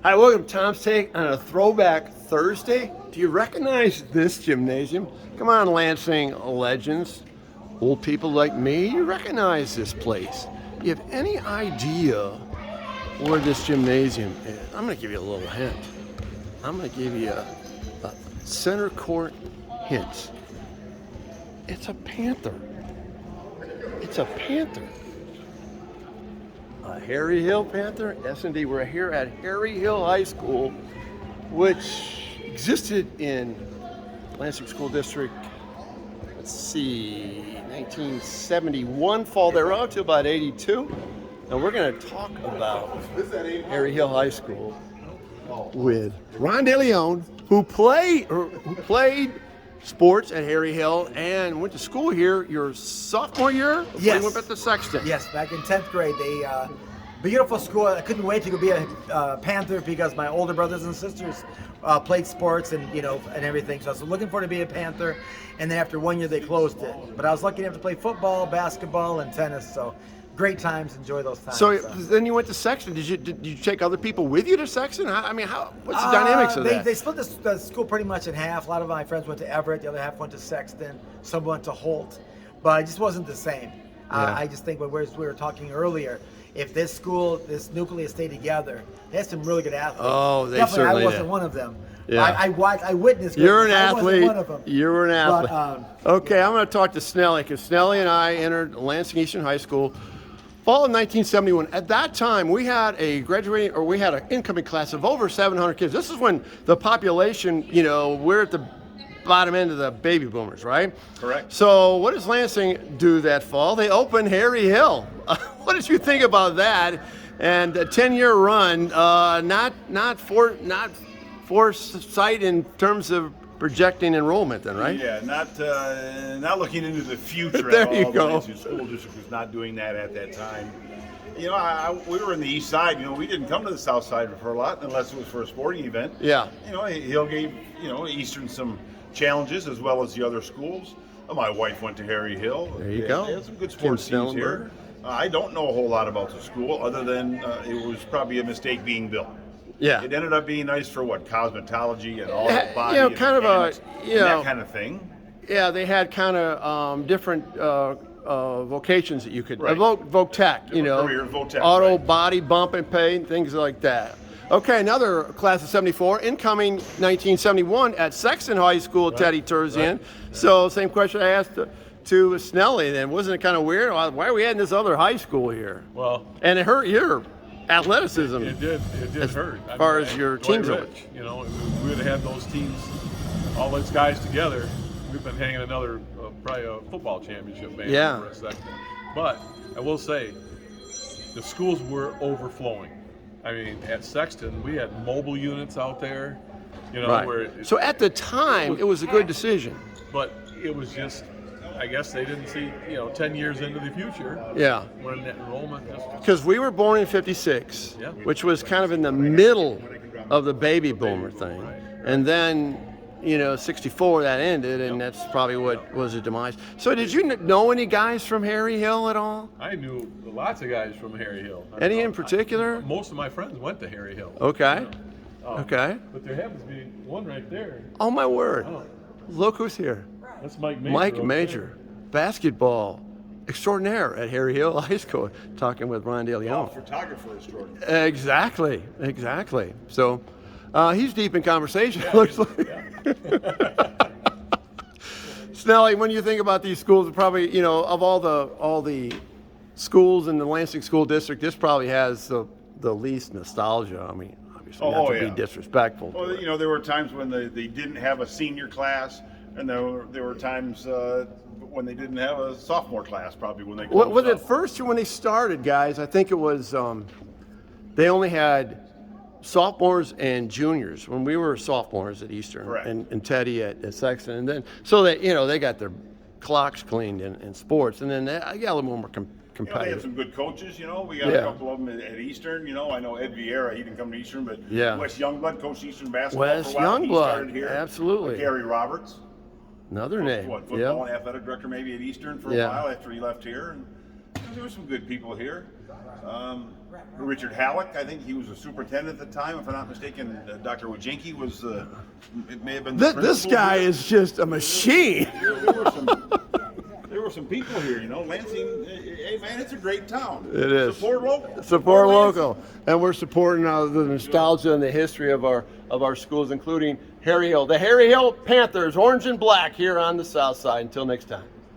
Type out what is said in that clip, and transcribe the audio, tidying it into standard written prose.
Hi, welcome to Tom's Take on a Throwback Thursday. Do you recognize this gymnasium? Come on, Lansing legends, old people like me, you recognize this place. You have any idea where this gymnasium is? I'm going to give you a little hint. I'm going to give you a center court hint. It's a Panther. It's a Panther. A Harry Hill Panther? Yes, indeed. We're here at Harry Hill High School, which existed in Lansing School District, let's see, 1971, fall thereof to about 82. And we're going to talk about Harry Hill High School with Ron DeLeon, who played sports at Harry Hill and went to school here your sophomore year? Yes. You went back to Sexton. Yes, back in 10th grade. Beautiful school. I couldn't wait to go be a Panther because my older brothers and sisters played sports and and everything. So I was looking forward to be a Panther. And then after 1 year, they closed it. But I was lucky enough to play football, basketball, and tennis. So great times. Enjoy those times. So then you went to Sexton. Did you take other people with you to Sexton? What's the dynamics of that? They split the school pretty much in half. A lot of my friends went to Everett. The other half went to Sexton. Some went to Holt. But it just wasn't the same. Yeah. I just think when we were talking earlier, if this nucleus stayed together, they had some really good athletes. Oh, they Definitely, certainly I wasn't did. one of them. Yeah. I witnessed. You're an I wasn't athlete. one of them. You were an athlete. But, okay, I'm going to talk to Snelly because Snelly and I entered Lansing Eastern High School fall of 1971. At that time, we had an incoming class of over 700 kids. This is when the population, we're at the bottom end of the baby boomers, right? Correct. So what does Lansing do that fall? They open Harry Hill. What did you think about that? And a 10-year run, not foresight in terms of projecting enrollment then, right? Yeah, not looking into the future There at all. you go. The Lansing School District was not doing that at that time. We were in the east side. We didn't come to the south side for a lot unless it was for a sporting event. Yeah. Hill gave, Eastern some challenges as well as the other schools. My wife went to Harry Hill. There you go. They had some good sports teams here. I don't know a whole lot about the school other than it was probably a mistake being built. Yeah. It ended up being nice for cosmetology and all the body kind of that kind of thing. Yeah, they had kind of different vocations that you could Right. voc tech, Careers, voc tech, auto right. body bump and paint, things like that. Okay, another class of 74, incoming 1971 at Sexton High School, Teddy Terzian. Right. So same question I asked to Snelly then. Wasn't it kind of weird? Why are we at this other high school here? Well, and it hurt your athleticism. it did hurt. As far as your teams are. are. If we would have had those teams, all those guys together, we've been hanging another probably a football championship banner Yeah. for a second. But I will say, the schools were overflowing. I mean, at Sexton, we had mobile units out there. Right. So at the time, it was a good decision. But it was just, I guess they didn't see, 10 years into the future. Yeah. When enrollment just. Because we were born in 56, Yeah. which was kind of in the middle of the baby boomer thing. And then, 64, that ended, and that's probably what was a demise. So did you know any guys from Harry Hill at all? I knew lots of guys from Harry Hill. Any in particular? Most of my friends went to Harry Hill. Okay. Okay. But there happens to be one right there. Oh, my word. Oh, Look who's here. that's Mike Major. Mike over Major, basketball extraordinaire at Harry Hill High School, talking with Ron DeLeon. Photographer extraordinary. Exactly. So he's deep in conversation, looks like. Snelly, when you think about these schools, probably, of all the schools in the Lansing School District, this probably has the least nostalgia. I mean, obviously, not to be disrespectful. Well, there were times when they didn't have a senior class, and there were times when they didn't have a sophomore class, probably when they closed Was it up. first when they started, guys? I think it was they only had sophomores and juniors when we were sophomores at Eastern. Correct. And Teddy at Sexton, and then so that they got their clocks cleaned in sports, and then they got a little more They had competitive. some good coaches, We got a couple of them at Eastern, I know Ed Vieira, he didn't come to Eastern, but Yeah. Wes Youngblood coached Eastern basketball Wes for a while. He started Youngblood, here. absolutely. Gary Roberts, Another name. football and athletic director maybe at Eastern for a while after he left here. And there were some good people here. Richard Halleck, I think he was a superintendent at the time, if I'm not mistaken. Dr. Wojcinki was, it may have been the This principal guy here. is just a machine. There were some people here, you know. Lansing, hey man, it's a great town. It is. Support local. Support Lansing. local, and we're supporting the nostalgia and the history of our schools, including Harry Hill, the Harry Hill Panthers, orange and black, here on the South Side. Until next time.